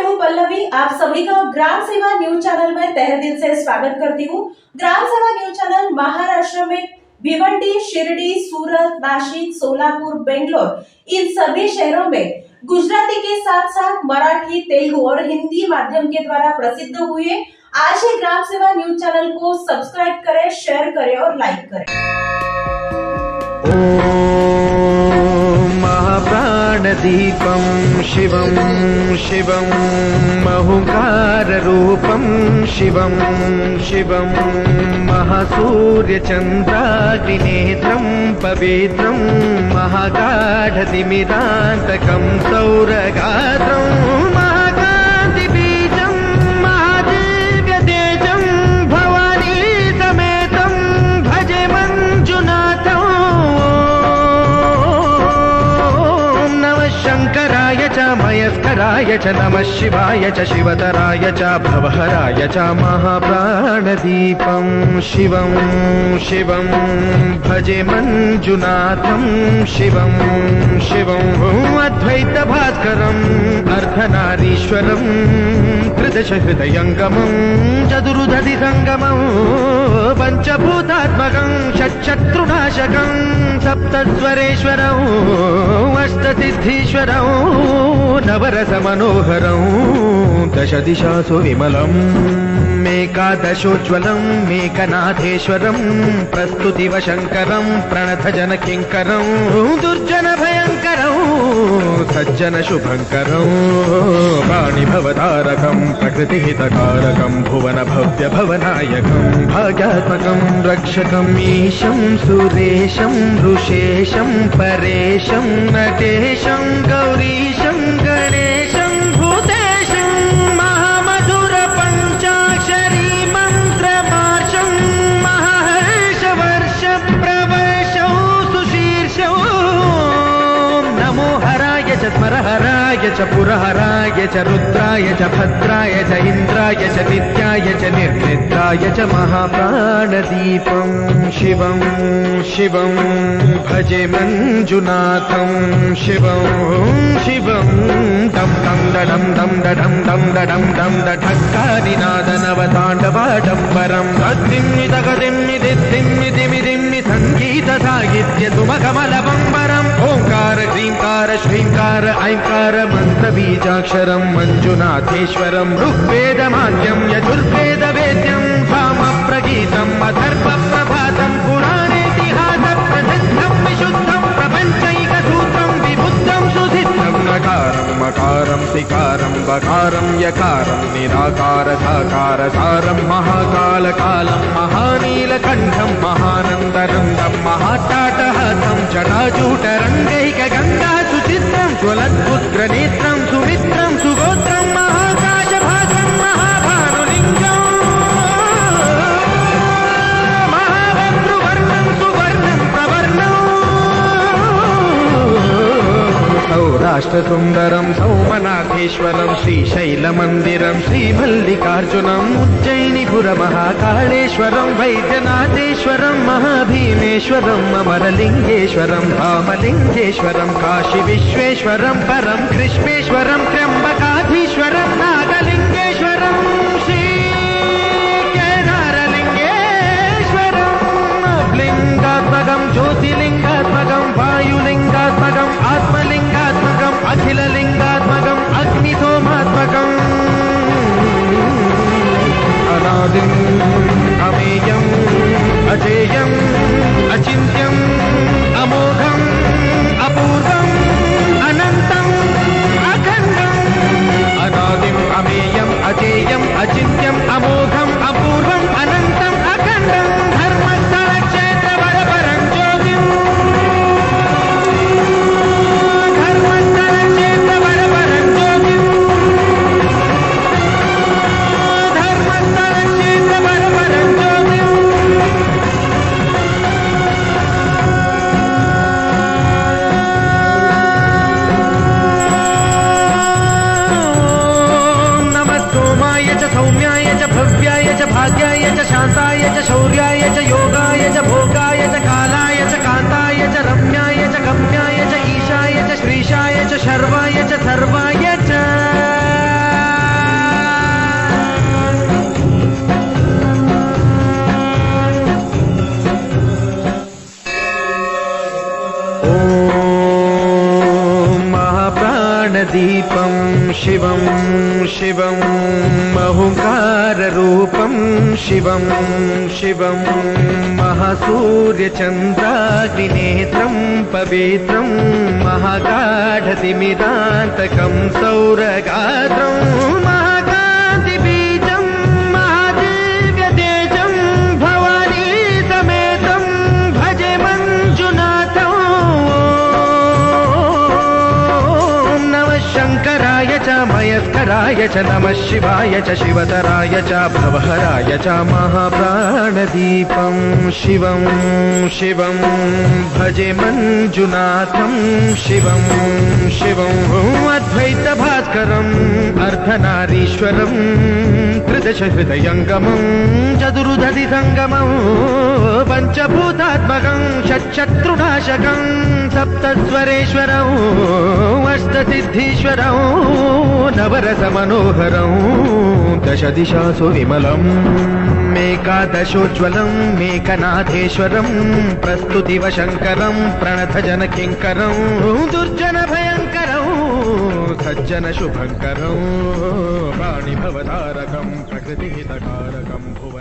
हूं पल्लवी। आप सभी का ग्राम सेवा न्यूज चैनल में तहे दिल से स्वागत करती हूं। ग्राम सेवा न्यूज चैनल महाराष्ट्र में भिवंडी, शिरडी, सूरत, नासिक, सोलापुर, बेंगलोर इन सभी शहरों में गुजराती के साथ साथ मराठी, तेलुगु और हिंदी माध्यम के द्वारा प्रसिद्ध हुए। आज ही ग्राम सेवा न्यूज चैनल को सब्सक्राइब करें, शेयर करें और लाइक करें। महाप्राणदीपं शिवं शिवं महुकाररूपं शिवं शिवं महासूर्यचन्द्राग्निनेत्रं पवित्रं महागाढतिमिरान्तकं सौरगात्रं महाकान्तिबीजं महादिव्यतेजं भवानी समेतं भजे मञ्जुनाथं। शंकराय च मयस्कराय च नमः शिवाय च शिवतराय च भवहराय च महाप्राणदीपं शिवं शिवं भजे मञ्जुनाथं शिवं शिवं अद्वैतभास्करम् अर्धनारीश्वरं त्रिदशहृदयङ्गमं चतुर्दधिसङ्गमं पञ्चभूतात्मकं षट्शत्रुनाशकं सप्तस्वरेश्वरं अष्टसिद्धीश्वरं नवरसमनोहरं दशदिशासु विमलम् एकादशोज्ज्वलं मेघनाथेश्वरं प्रस्तुतिवशङ्करं प्रणतजनकिङ्करं दुर्जनभयङ्करं सज्जनशुभङ्करं वाणिभवतारकं प्रकृतिहितकारकं भुवनभव्यभवनायकं भाग्यात्मकं रक्षकम् ईशं सुरेशं ऋषेशं परेशं नटेशं गौरीशं गणेशं भूतेशं महामधुरपञ्चाक्षरी मन्त्रमार्षं महर्षवर्षप्रवर्षौ सुशीर्षौ नमो हराय च स्मरहराय च पुरहराय च रुद्राय च भद्राय च इन्द्राय च नित्याय च निर्निद्राय च महाप्राणदीपं शिवं शिवं भजे मञ्जुनाथं शिवं शिवं दं दं दडं दं दडं दं दडं दं दठक्कादिनादनवताण्डवाडम्बरं तद्दिम्मि तगदिम्मि दिद्दिम्मि दिमिदिम्मि सङ्गीतसाहित्य सुमखमलबम्बरम् ओङ्कार ह्रीङ्कार श्रीङ्कार ऐङ्कार मन्त्रबीजाक्षरं मञ्जुनाथेश्वरं ऋग्वेदमाद्यं यजुर्वेदवेद्यं सामप्रगीतम् अथर्वप्रभातं पुराणेतिहासप्रसिद्धं विशुद्धं प्रपञ्चैकसूत्रं विबुद्धं सुसिद्धं नकारं मकारं सिकारं बकारं यकारं निराकार साकार सारं महाकालकालं महानीलकण्ठं महानन्दरन्दं महाटाटहासं जटाजूटरङ्गैकगङ्गा सुचित्रं ज्वलद्पुत्रनेत्रं सुमित्रं सुगोत्रं महाकाशभासं महाभानुलिङ्गम् महावक्तृवर्णं सुवर्णं प्रवर्णम् सौराष्ट्रसुन्दरं सौमनाथेश्वरं श्रीशैलमन्दिरं श्रीमल्लिकार्जुनम् उज्जयिनीपुरमहाकाळेश्वरं वैद्यनाथेश्वरं महाभीमेश्वरं अमरलिङ्गेश्वरं धामलिङ्गेश्वरं काशीविश्वेश्वरं परं कृष्णेश्वरं त्र्यम्बकाधीश्वरं नागलिङ्गेश्वरं श्रीकेदारलिङ्गेश्वरं लिङ्गात्मकं ज्योतिलिङ्गात्मकं वायुलिङ्गात्मकं आत्मलिङ्गात्मकं अखिललिङ्गात्मकं अग्निसोमात्मकम् अनादिम् अमेयम् अजेयम् अचिन्त्यम् अमोघम् अपूर्वम् अनन्तम् अखण्डम् अनादिम् अमेयम् अजेयम् अचिन्त्यम् अमोघम् अपूर्वम् अनन्तम् अखण्डम् धर्मस्थलक्षेत्रवरपरं ज्योतिम् धर्मस्थलक्षेत्रवरपरं शिवं शिवं अहुङ्काररूपं शिवं शिवं महासूर्यचन्द्राग्निनेत्रं पवित्रं महागाढतिमिरान्तकं सौरगात्रं महाकान्तिबीजं महादिव्यतेजं भवानी समेतं भजे मञ्जुनाथं। ॐ नमः शङ्कराय च मयस्कराय च नमः शिवाय च शिवतराय च भवहराय च महाप्राणदीपं शिवं शिवं भजे मञ्जुनाथं शिवं शिवं अद्वैतभास्करम् अर्धनारीश्वरं त्रिदशहृदयङ्गमं चतुर्दधिसङ्गमं पञ्चभूतात्मकं षट्शत्रुनाशकं सप्तस्वरेश्वरं अष्टसिद्धीश्वरं नवरसमनोहरं दशदिशासु विमलम् एकादशोज्ज्वलं मेकनाथेश्वरं प्रस्तुतिवशङ्करं प्रणतजनकिङ्करं दुर्जनभयङ्करं सज्जनशुभङ्करं वाणिभवतारकं प्रकृतिहितकारकं भुव